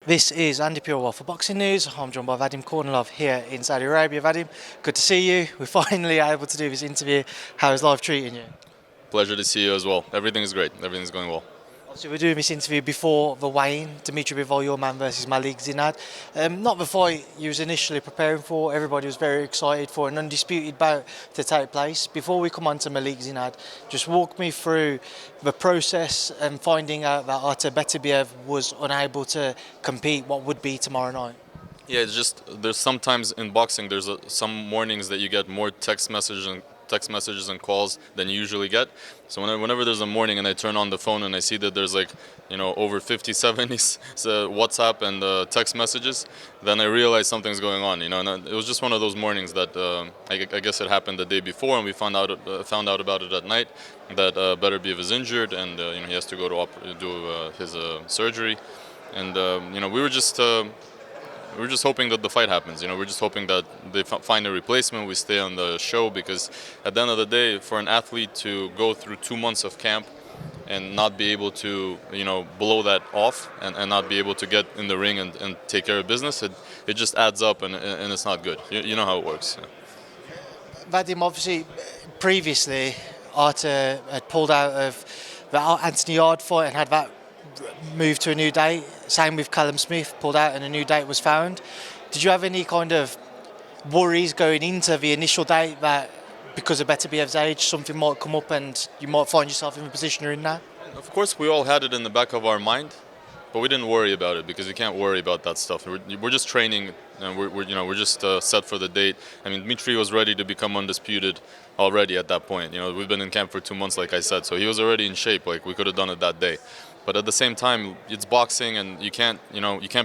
This is Andi Purewal for Boxing News. I'm joined by Vadim Kornilov here in Saudi Arabia. Vadim, good to see you. We're finally able to do this interview. How is life treating you? Pleasure to see you as well. Everything is great. Everything's going well. Obviously, we're doing this interview before the weigh-in, Dmitry Bivol, your man versus Malik Zinad. Not the fight you was initially preparing for. Everybody was very excited for an undisputed bout to take place. Before we come on to Malik Zinad, just walk me through the process and finding out that Bivol-Beterbiev was unable to compete what would be tomorrow night. Yeah, it's just there's sometimes in boxing there's some mornings that you get more text messages and calls than you usually get. So whenever there's a morning and I turn on the phone and I see that there's over 50, 70 WhatsApp and text messages, then I realize something's going on. And it was just one of those mornings that I guess it happened the day before, and we found out about it at night that Beterbiev is injured and he has to go to do his surgery, and we were just hoping that the fight happens. We're just hoping that they find a replacement, we stay on the show, because at the end of the day, for an athlete to go through 2 months of camp and not be able to, blow that off and not be able to get in the ring and take care of business, it just adds up and it's not good. You know how it works. Yeah. Vadim, obviously, previously, Artur had pulled out of the Anthony Yard fight and had that move to a new date. Same with Callum Smith, pulled out and a new date was found. Did you have any kind of worries going into the initial date that because of Beterbiev's age, something might come up and you might find yourself in the position you're in now? Of course, we all had it in the back of our mind, but we didn't worry about it because you can't worry about that stuff. We're just training, and we're just set for the date. I mean, Dmitry was ready to become undisputed already at that point. We've been in camp for 2 months, like I said, so he was already in shape. Like, we could have done it that day. But at the same time, it's boxing, and you can't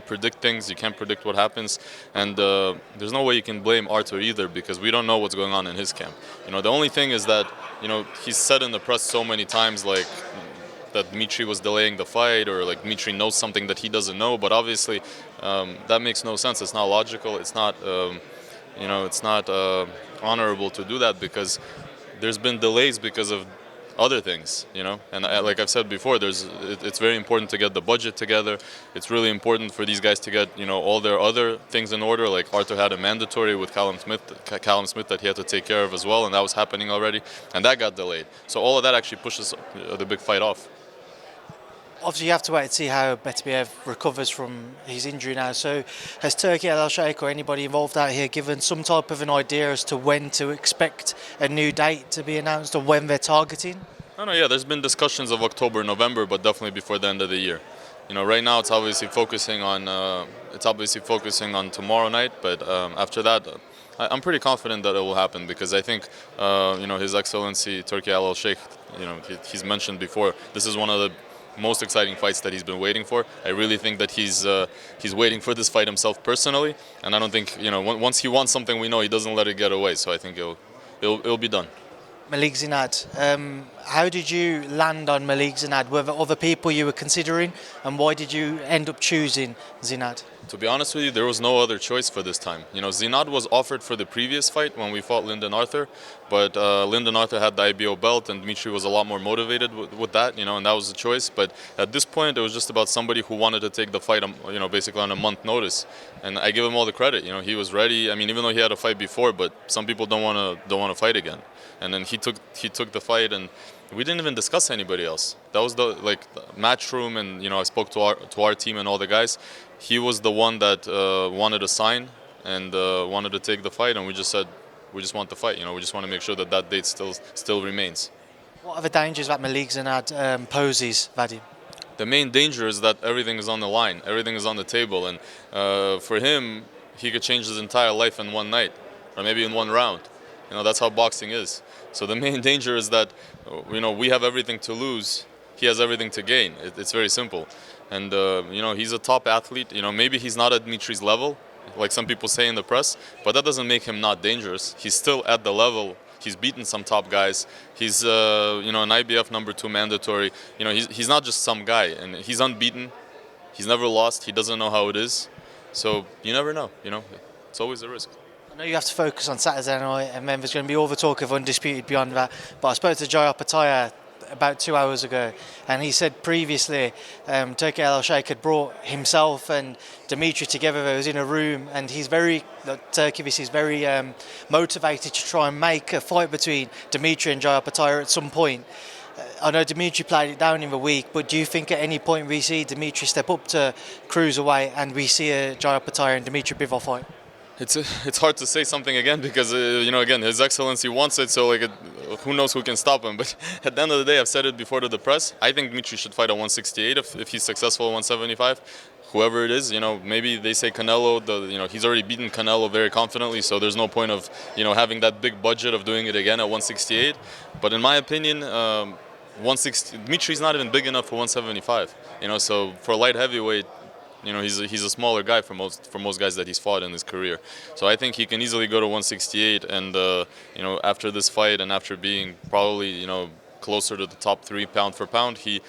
predict things. You can't predict what happens, and there's no way you can blame Artur either, because we don't know what's going on in his camp. The only thing is that he's said in the press so many times that Dmitry was delaying the fight, or like Dmitry knows something that he doesn't know. But obviously, that makes no sense. It's not logical. It's not it's not honorable to do that, because there's been delays because of other things, and like I've said before, it's very important to get the budget together. It's really important for these guys to get all their other things in order. Like Artur had a mandatory with Callum Smith that he had to take care of as well, and that was happening already, and that got delayed. So all of that actually pushes the big fight off. Obviously, you have to wait and see how Beterbiev recovers from his injury now. So has Turkey Al Sheikh or anybody involved out here given some type of an idea as to when to expect a new date to be announced, or when they're targeting? Yeah, there's been discussions of October, November, but definitely before the end of the year. Right now it's obviously focusing on tomorrow night, but after that, I'm pretty confident that it will happen, because I think His Excellency Turkey Al Sheikh, he's mentioned before, this is one of the most exciting fights that he's been waiting for. I really think that he's waiting for this fight himself personally, and I don't think once he wants something, we know he doesn't let it get away. So I think it'll be done. Malik Zinad, how did you land on Malik Zinad? Were there other people you were considering, and why did you end up choosing Zinad? To be honest with you, there was no other choice for this time. Zinad was offered for the previous fight when we fought Lyndon Arthur, but Lyndon Arthur had the IBO belt, and Dmitry was a lot more motivated with that, and that was the choice. But at this point, it was just about somebody who wanted to take the fight, basically on a month notice. And I give him all the credit. He was ready. I mean, even though he had a fight before, but some people don't want to fight again. And then he took the fight, and we didn't even discuss anybody else. That was the match room, and I spoke to our team and all the guys. He was the one that wanted to sign and wanted to take the fight, and we just said we just want the fight. We just want to make sure that date still remains. What are the dangers that Malik Zinad poses, Vadim? The main danger is that everything is on the line, everything is on the table, and for him, he could change his entire life in one night, or maybe in one round. That's how boxing is. So the main danger is that we have everything to lose, he has everything to gain. It's very simple. And he's a top athlete. Maybe he's not at Dmitry's level, like some people say in the press, but that doesn't make him not dangerous. He's still at the level. He's beaten some top guys. He's an IBF #2 mandatory. He's not just some guy, and he's unbeaten. He's never lost. He doesn't know how it is. So you never know. It's always a risk. I know you have to focus on Saturday night, and then there's going to be all the talk of undisputed beyond that. But I spoke to Jai Opetaia about 2 hours ago, and he said previously Turki Al Sheikh had brought himself and Dmitry together. They was in a room, and he's very Turkivist is very motivated to try and make a fight between Dmitry and Jai Opetaia at some point. I know Dmitry played it down in the week, but do you think at any point we see Dmitry step up to cruiserweight and we see a Jai Opetaia and Dmitry Bivol fight? It's hard to say something again because again His Excellency wants it, so who knows who can stop him. But at the end of the day, I've said it before to the press. I think Dmitry should fight at 168 if he's successful at 175. Whoever it is, maybe they say Canelo. He's already beaten Canelo very confidently, so there's no point of having that big budget of doing it again at 168. But in my opinion, 160 Dmitri's not even big enough for 175. So for light heavyweight. He's a smaller guy for most guys that he's fought in his career. So I think he can easily go to 168, and after this fight and after being probably closer to the top 3 pound for pound, he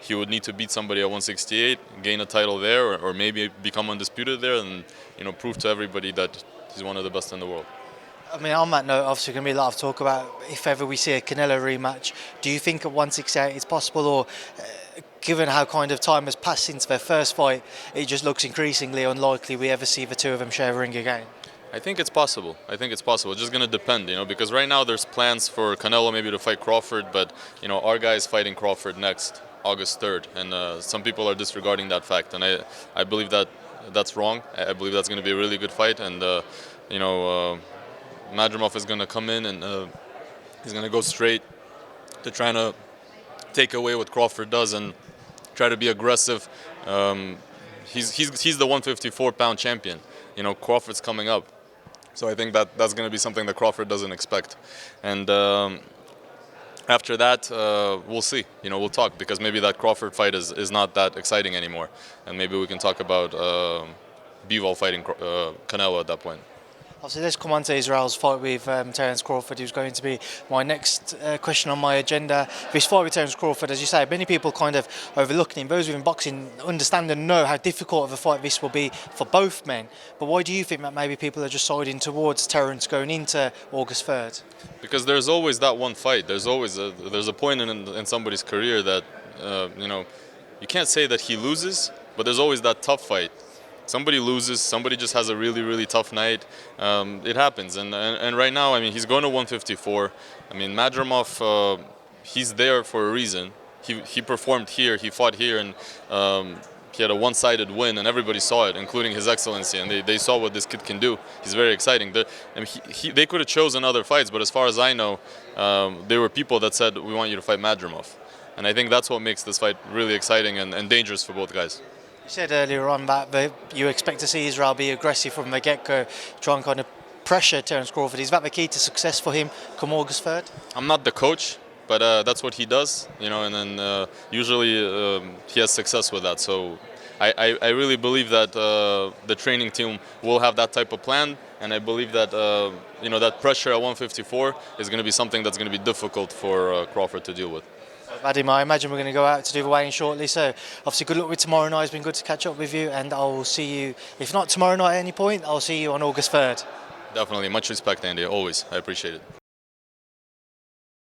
would need to beat somebody at 168, gain a title there, or maybe become undisputed there, and prove to everybody that he's one of the best in the world. I mean, on that note, obviously going to be a lot of talk about if ever we see a Canelo rematch. Do you think at 168 it's possible, or given how kind of time has passed since their first fight, it just looks increasingly unlikely we ever see the two of them share a ring again? I think it's possible. It's just going to depend, because right now there's plans for Canelo maybe to fight Crawford, but our guy is fighting Crawford next, August 3rd, and some people are disregarding that fact, and I believe that that's wrong. I believe that's going to be a really good fight, and Madrimov is going to come in and he's going to go straight to trying to take away what Crawford does and try to be aggressive. He's the 154-pound champion. Crawford's coming up, so I think that's going to be something that Crawford doesn't expect. And after that, we'll see. We'll talk, because maybe that Crawford fight is not that exciting anymore, and maybe we can talk about Bivol fighting Canelo at that point. Obviously, let's come on to Israel's fight with Terence Crawford, who's going to be my next question on my agenda. This fight with Terence Crawford, as you say, many people kind of overlooking him. Those within boxing understand and know how difficult of a fight this will be for both men. But why do you think that maybe people are just siding towards Terence going into August 3rd? Because there's always that one fight. There's always there's a point in somebody's career that you can't say that he loses, but there's always that tough fight. Somebody loses, somebody just has a really, really tough night. It happens, and right now, he's going to 154. Madrimov, he's there for a reason. He performed here, he fought here, and he had a one-sided win, and everybody saw it, including His Excellency, and they saw what this kid can do. He's very exciting. They could have chosen other fights, but as far as I know, there were people that said, we want you to fight Madrimov. And I think that's what makes this fight really exciting and dangerous for both guys. You said earlier on that you expect to see Israel be aggressive from the get-go, try and kind of pressure Terence Crawford. Is that the key to success for him come August 3rd? I'm not the coach, but that's what he does, and then usually he has success with that. So I really believe that the training team will have that type of plan, and I believe that that pressure at 154 is going to be something that's going to be difficult for Crawford to deal with. Vadim, I imagine we're going to go out to do the weigh-in shortly, so obviously good luck with tomorrow night. It's been good to catch up with you, and I will see you, if not tomorrow night at any point, I'll see you on August 3rd. Definitely. Much respect, Andy. Always. I appreciate it.